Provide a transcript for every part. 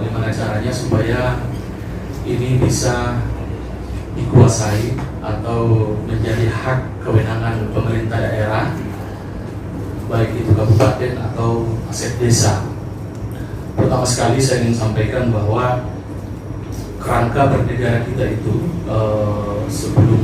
bagaimana caranya supaya ini bisa dikuasai atau menjadi hak kewenangan pemerintah daerah, baik itu kabupaten atau aset desa. Pertama sekali saya ingin sampaikan bahwa kerangka bernegara kita itu sebelum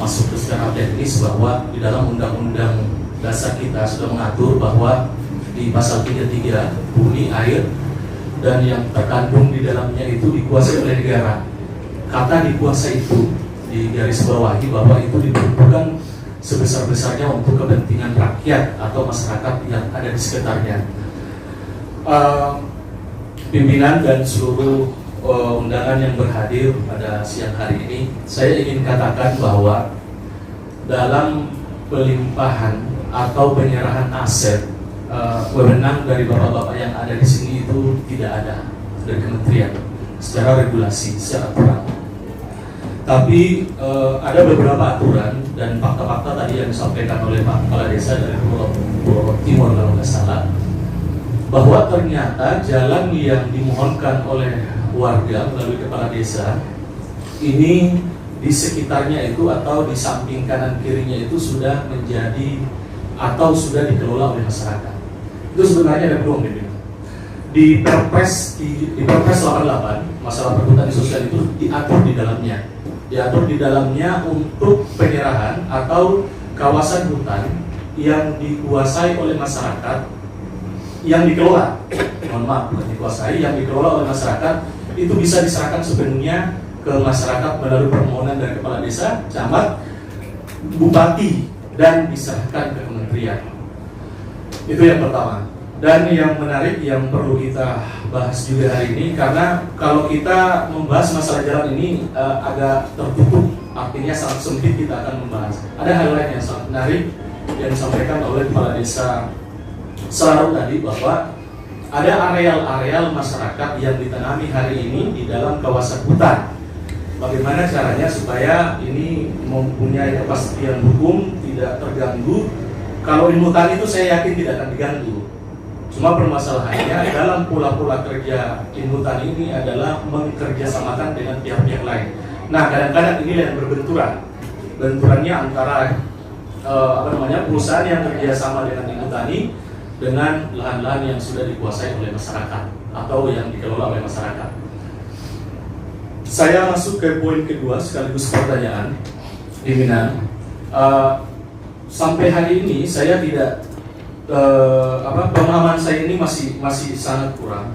masuk ke secara teknis, bahwa di dalam undang-undang dasar kita sudah mengatur bahwa di pasal 33 bumi, air, dan yang terkandung di dalamnya itu dikuasai oleh negara. Kata dikuasai itu di garis bawahi bahwa itu diperuntukkan sebesar-besarnya untuk kepentingan rakyat atau masyarakat yang ada di sekitarnya. Pimpinan dan seluruh undangan yang berhadir pada siang hari ini, saya ingin katakan bahwa dalam pelimpahan atau penyerahan aset, wewenang dari bapak-bapak yang ada di sini itu tidak ada dari kementerian secara regulasi, secara aturan. Tapi ada beberapa aturan dan fakta-fakta tadi yang disampaikan oleh Pak Kepala Desa dari Pulau Timur kalau nggak salah, bahwa ternyata jalan yang dimohonkan oleh warga melalui Kepala Desa ini di sekitarnya itu atau di samping kanan kirinya itu sudah menjadi atau sudah dikelola oleh masyarakat. Itu sebenarnya ada peluang di Perpres 88 masalah perhutanan sosial itu diatur di dalamnya untuk penyerahan atau kawasan hutan yang dikuasai oleh masyarakat, yang dikelola, bukan dikuasai, yang dikelola oleh masyarakat itu bisa diserahkan sepenuhnya ke masyarakat melalui permohonan dari kepala desa, camat, bupati, dan diserahkan ke kementerian. Itu yang pertama. Dan yang menarik yang perlu kita bahas juga hari ini, karena kalau kita membahas masalah jalan ini agak tertutup, artinya sangat sempit kita akan membahas. Ada hal lain yang sangat menarik yang disampaikan oleh Kepala Desa Selarong tadi, bahwa ada areal-areal masyarakat yang ditanami hari ini di dalam kawasan hutan. Bagaimana caranya supaya ini mempunyai kepastian hukum, tidak terganggu. Kalau di hutan itu saya yakin tidak akan diganggu. Cuma permasalahannya dalam pola-pola kerja inhutan ini adalah mengerjasamakan dengan pihak-pihak lain. Nah, kadang-kadang ini yang berbenturan. Benturannya antara perusahaan yang kerjasama dengan inhutani dengan lahan-lahan yang sudah dikuasai oleh masyarakat atau yang dikelola oleh masyarakat. Saya masuk ke poin kedua sekaligus pertanyaan, pimpinan. Sampai hari ini saya tidak pemahaman saya ini masih sangat kurang.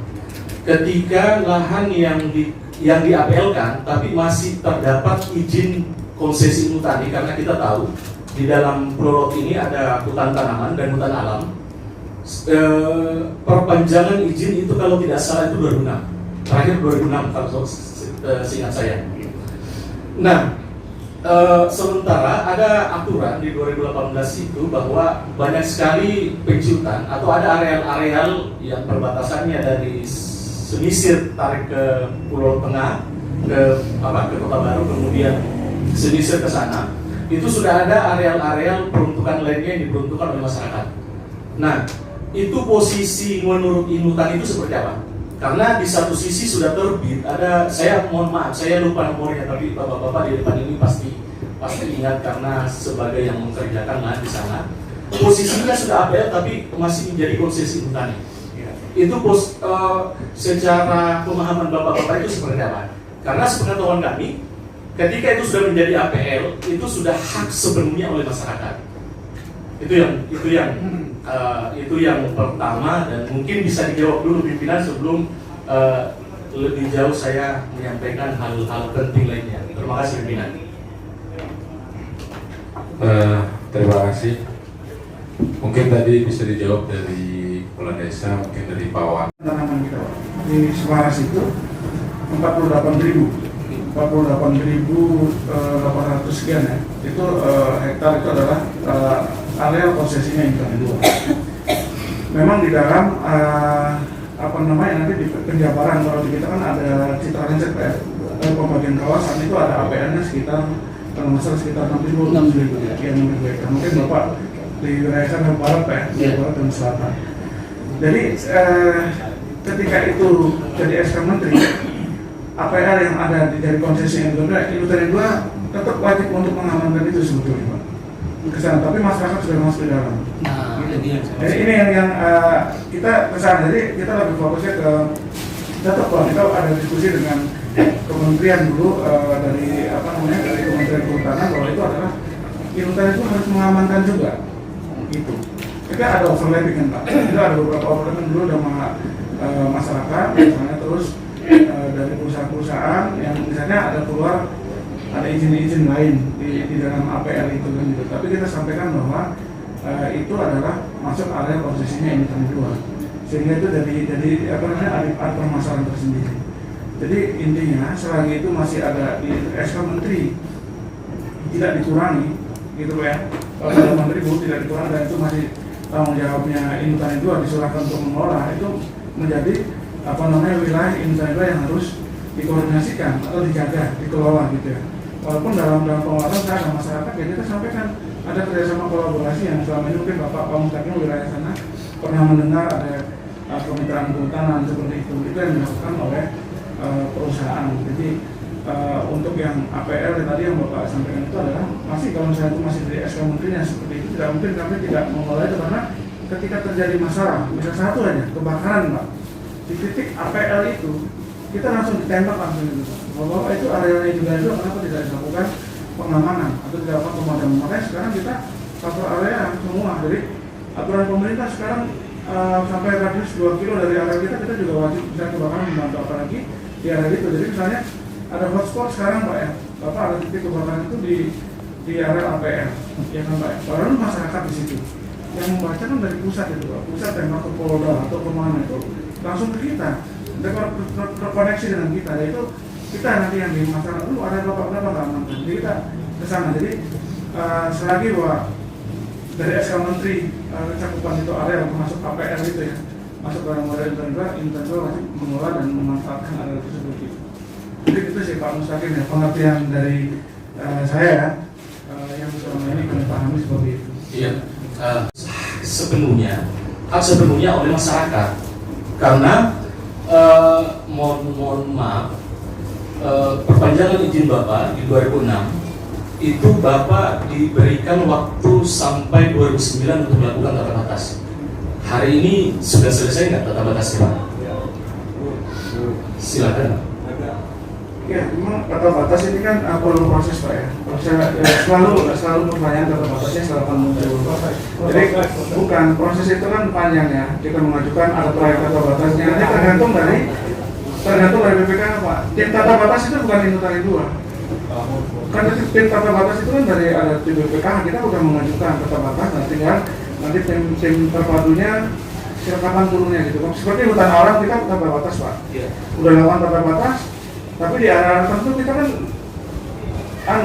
Ketika lahan yang di-APL-kan tapi masih terdapat izin konsesi hutan, karena kita tahu di dalam Pulau Roti ini ada hutan tanaman dan hutan alam. Perpanjangan izin itu kalau tidak salah itu 2006. Terakhir 2006 kalau seingat saya. Nah, sementara ada aturan di 2018 itu bahwa banyak sekali penciutan atau ada areal-areal yang perbatasannya dari Semisir tarik ke Pulau Tengah ke Kota Baru, kemudian Semisir ke sana, itu sudah ada areal-areal peruntukan lainnya yang diperuntukkan oleh masyarakat. Nah, itu posisi menurut inhutan itu seperti apa? Karena di satu sisi sudah terbit, saya mohon maaf, saya lupa nomornya, tapi bapak-bapak di depan ini pasti ingat karena sebagai yang mengerjakan lahan di sana. Posisinya sudah APL tapi masih menjadi konsesi hutan. Itu secara pemahaman bapak-bapak itu seperti apa? Karena sepengetahuan kami, ketika itu sudah menjadi APL, itu sudah hak sepenuhnya oleh masyarakat. Itu yang pertama, dan mungkin bisa dijawab dulu pimpinan sebelum lebih jauh saya menyampaikan hal-hal penting lainnya. Terima kasih pimpinan. Terima kasih. Mungkin tadi bisa dijawab dari Kepala Desa, mungkin dari Pak Wan. Tanaman kita di Semaras itu 48.800 sekian ya. Itu hektar itu adalah area konsesinya yang kedua. Memang di dalam nanti di penjabaran kalau di kita kan ada citra konsep ya. Pembagian kawasan itu ada APN-nya sekitar 6.000 ya. Mungkin Bapak di wilayah sana barat ya, di barat dan selatan. Jadi ketika itu jadi SK Menteri, APR yang ada dari konsesi yang kedua, Indotan yang kedua tetap wajib untuk mengamankan itu sebetulnya Pak. Kesana, tapi masyarakat sudah masuk ke dalam. Nah, Jadi ini yang kita kesana, jadi kita lebih fokusnya ke tetap Pak, kita ada diskusi dengan kementerian dulu dari dari Kementerian Kehutanan bahwa itu adalah Indotan itu harus mengamankan juga. Gitu. Kita ada overlapping kan Pak. Itu ada beberapa overlapping dulu sama masyarakat, misalnya terus dari perusahaan-perusahaan yang misalnya ada izin-izin lain di dalam APR itu kan gitu. Tapi kita sampaikan bahwa itu adalah masuk area konsesinya Indotan 2. Sehingga itu jadi ada permasalahan tersendiri. Jadi intinya selagi itu masih ada di SK Menteri tidak dikurangi gitu ya. Kalau ada Menteri Bu tidak dikurangi dan itu masih tanggung jawabnya Indotan 2 diserahkan untuk mengelola, itu menjadi wilayah Indotan 2 yang harus dikoordinasikan atau dijaga, dikelola gitu ya. Walaupun dalam pengelolaan saya ada masyarakat ya kita sampaikan ada kerjasama kolaborasi yang selama ini mungkin Bapak Mustaqim wilayah sana pernah mendengar ada kemitraan kehutanan seperti itu yang dilakukan oleh perusahaan. Jadi untuk yang APR tadi yang Bapak sampaikan itu adalah masih kalau misalnya itu masih dari SK Menterinya seperti itu tidak mungkin kami tidak mengelola itu karena ketika terjadi masalah, misal satu aja kebakaran Pak di titik APR itu kita langsung ditembak langsung itu Pak. Bahwa itu areanya juga kenapa tidak dilakukan pengamanan atau tidak dilakukan pemadaman. Makanya sekarang kita cover area semua. Jadi aturan pemerintah sekarang sampai radius 2 kilo dari area kita juga wajib bisa kebakaran membantu apalagi di area itu. Jadi misalnya ada hotspot sekarang Pak ya, Bapak ada titik kebakaran itu di area APR, ya kan Pak. Lalu masyarakat di situ yang membaca kan dari pusat itu Pak, pusat tembak ke Polda atau kemana itu langsung ke kita, terkoneksi dengan kita, yaitu kita nanti yang di masyarakat dulu ada berapa keamanan, jadi kita ke sana. Jadi selagi bahwa dari SK Menteri cakupan itu area masuk APR itu ya, masuk dalam area Indotan 2 wajib mengelola dan memanfaatkan area tersebut. Jadi itu sih Pak Mustaqim ya, pengertian dari saya yang selama ini kami pahami seperti itu. Iya, sepenuhnya hak sepenuhnya oleh masyarakat karena mohon maaf perpanjangan izin Bapak di 2006 itu Bapak diberikan waktu sampai 2009 untuk melakukan tata batas. Hari ini sudah selesai nggak tata batasnya Pak? Silakan. Ya, memang tata batas ini kan perlu proses Pak ya. Selalu pertanyaan tata batasnya selalu akan muncul. Jadi bukan proses itu kan panjang ya. Kita mengajukan ada proyek tata batasnya. Nanti tergantung dari BPK Pak. Tim tata batas itu bukan Indotan 2. Karena tim tata batas itu kan dari ada tim BPK, kita udah mengajukan tata batas. Nanti tim terpadunya kapan turunnya gitu. Seperti hutan alam kita tata batas Pak. Udah lakukan tata batas. Tapi di area tertentu kita kan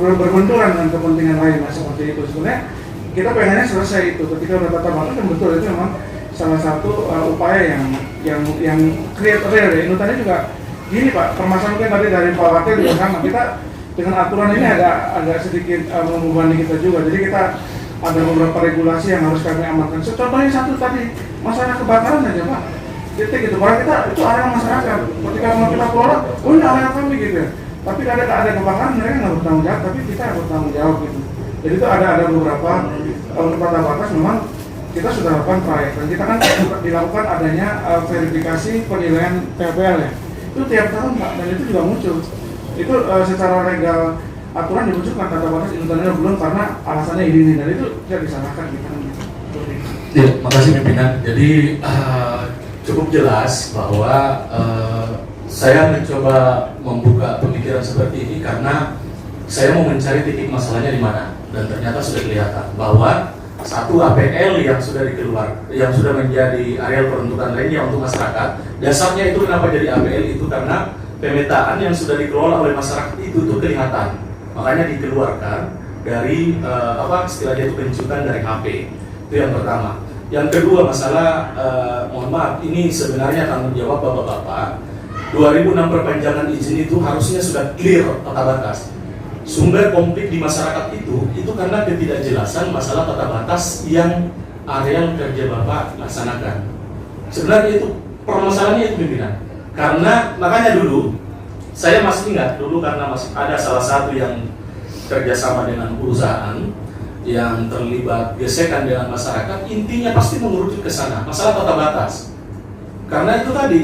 berbenturan dengan kepentingan lain seperti itu. Sebenarnya kita pengennya selesai itu ketika udah tata batas kan betul itu memang salah satu upaya yang create real ya. Indotannya juga gini Pak, permasalahan tadi dari Pak Wakil juga sama. Kita dengan aturan ini agak sedikit membebani kita juga. Jadi kita ada beberapa regulasi yang harus kami amankan. Contohnya satu tadi masalah kebakaran aja Pak. Titik gitu, karena kita itu area masyarakat. Ketika mau kita kelola, ini area kami gitu ya. Tapi ada kebakaran mereka nggak bertanggung jawab, tapi kita yang bertanggung jawab gitu. Jadi itu ada beberapa untuk tata batas memang kita sudah lakukan proyek dan kita kan dilakukan adanya verifikasi penilaian PPL ya. Itu tiap tahun Pak dan itu juga muncul. Itu secara legal aturan dimunculkan tata batas Indotan belum karena alasannya ini dan itu tidak disalahkan kita. Ya, makasih pimpinan. Jadi cukup jelas bahwa saya mencoba membuka pemikiran seperti ini karena saya mau mencari titik masalahnya di mana dan ternyata sudah kelihatan bahwa satu APL yang sudah yang sudah menjadi area peruntukan lainnya untuk masyarakat, dasarnya itu kenapa jadi APL itu karena pemetaan yang sudah dikelola oleh masyarakat itu kelihatan, makanya dikeluarkan dari istilahnya itu penunjukan dari HP. Itu yang pertama. Yang kedua masalah, mohon maaf, ini sebenarnya tanggung jawab bapak-bapak. 2006 perpanjangan izin itu harusnya sudah clear tata batas. Sumber konflik di masyarakat itu karena ketidakjelasan masalah tata batas yang areal kerja bapak laksanakan. Sebenarnya itu permasalahannya itu pimpinan. Karena makanya dulu saya masih ingat dulu karena masih ada salah satu yang kerjasama dengan perusahaan yang terlibat gesekan dengan masyarakat, intinya pasti mengerucut ke sana, masalah tata batas. Karena itu tadi,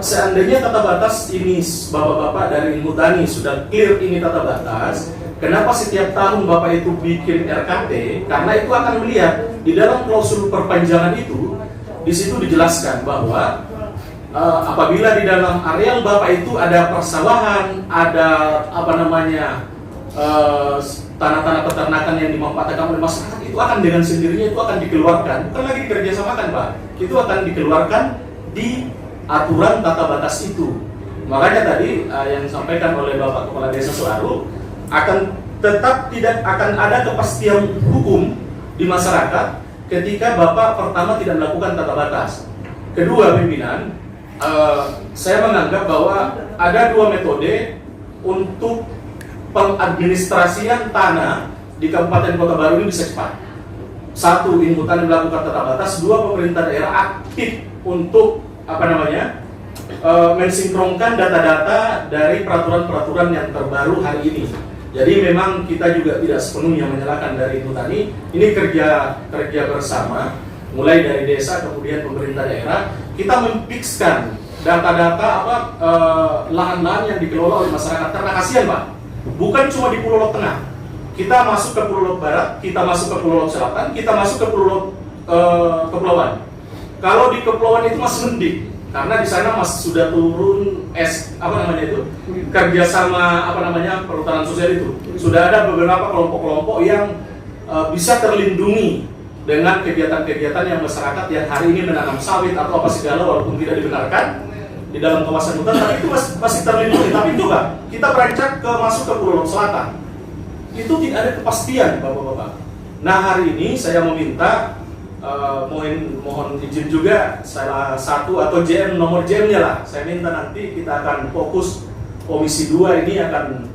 seandainya tata batas ini bapak-bapak dari Ilmu Tani sudah clear ini tata batas, kenapa setiap tahun bapak itu bikin RKT? Karena itu akan melihat di dalam klausul perpanjangan itu, di situ dijelaskan bahwa apabila di dalam areal bapak itu ada persawahan, ada tanah-tanah peternakan yang dimanfaatkan oleh masyarakat, itu akan dengan sendirinya itu akan dikeluarkan, bukan lagi dikerjasamakan Pak, itu akan dikeluarkan di aturan tata batas itu. Makanya tadi yang disampaikan oleh Bapak Kepala Desa Suaru, akan tetap tidak akan ada kepastian hukum di masyarakat ketika Bapak pertama tidak melakukan tata batas. Kedua pimpinan, saya menganggap bahwa ada dua metode untuk pengadministrasian tanah di Kabupaten Kota Baru ini bisa cepat. Satu, Ilmu Tani melakukan tata batas. Dua, pemerintah daerah aktif untuk mensinkronkan data-data dari peraturan-peraturan yang terbaru hari ini. Jadi memang kita juga tidak sepenuhnya menyalahkan dari Ilmu Tani. Ini kerja bersama, mulai dari desa kemudian pemerintah daerah. Kita memfikskan data-data lahan-lahan yang dikelola oleh masyarakat. Karena kasihan Pak, bukan cuma di Pulau Lok Tengah, kita masuk ke Pulau Lok Barat, kita masuk ke Pulau Lok Selatan, kita masuk ke Pulau Lok Kepulauan. Kalau di Kepulauan itu masih mending, karena di sana masih sudah turun kerjasama perhutanan sosial itu. Sudah ada beberapa kelompok-kelompok yang bisa terlindungi dengan kegiatan-kegiatan yang masyarakat yang hari ini menanam sawit atau apa segala walaupun tidak dibenarkan di dalam kawasan hutan, tapi itu masih terlindungi. Tapi juga kita beranjak masuk ke Pulau Lok Selatan, itu tidak ada kepastian Bapak-bapak. Nah hari ini saya meminta mohon izin juga salah satu atau nomor JM-nya lah, saya minta nanti kita akan fokus Komisi 2 ini akan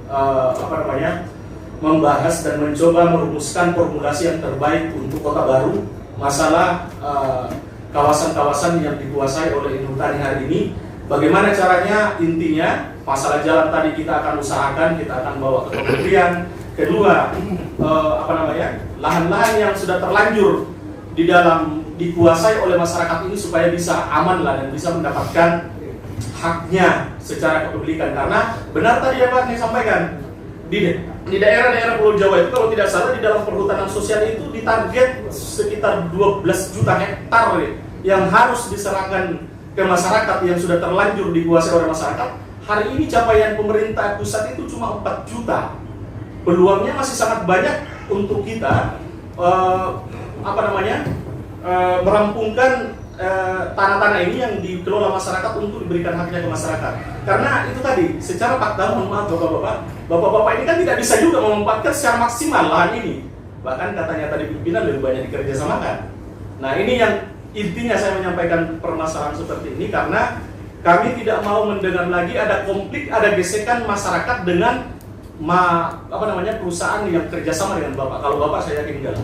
membahas dan mencoba merumuskan formulasi yang terbaik untuk Kota Baru masalah kawasan-kawasan yang dikuasai oleh Ilmu Tani hari ini. Bagaimana caranya? Intinya masalah jalan tadi kita akan usahakan, kita akan bawa ke kementerian. Kedua, lahan-lahan yang sudah terlanjur di dalam dikuasai oleh masyarakat ini supaya bisa aman lah dan bisa mendapatkan haknya secara kepemilikan. Karena benar tadi ya Pak yang sampaikan, di daerah-daerah Pulau Jawa itu kalau tidak salah di dalam perhutanan sosial itu ditarget sekitar 12 juta hektar yang harus diserahkan ke masyarakat yang sudah terlanjur dikuasai oleh masyarakat. Hari ini capaian pemerintah pusat itu cuma 4 juta. Peluangnya masih sangat banyak untuk kita merampungkan tanah-tanah ini yang dikelola masyarakat untuk diberikan haknya ke masyarakat. Karena itu tadi, secara fakta, mohon maaf bapak-bapak ini kan tidak bisa juga memanfaatkan secara maksimal lahan ini. Bahkan katanya tadi pimpinan lebih banyak dikerjasamakan. Nah ini yang intinya saya menyampaikan permasalahan seperti ini karena kami tidak mau mendengar lagi ada konflik, ada gesekan masyarakat dengan perusahaan yang kerjasama dengan Bapak. Kalau Bapak saya yakin enggak.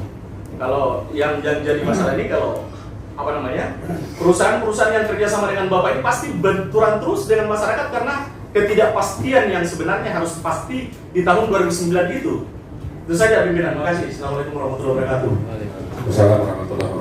Kalau yang jadi masalah ini kalau perusahaan-perusahaan yang kerjasama dengan Bapak ini pasti benturan terus dengan masyarakat karena ketidakpastian yang sebenarnya harus pasti di tahun 2009 itu. Itu saja pimpinan. Terima kasih. Assalamualaikum warahmatullahi wabarakatuh. Assalamualaikum warahmatullahi wabarakatuh.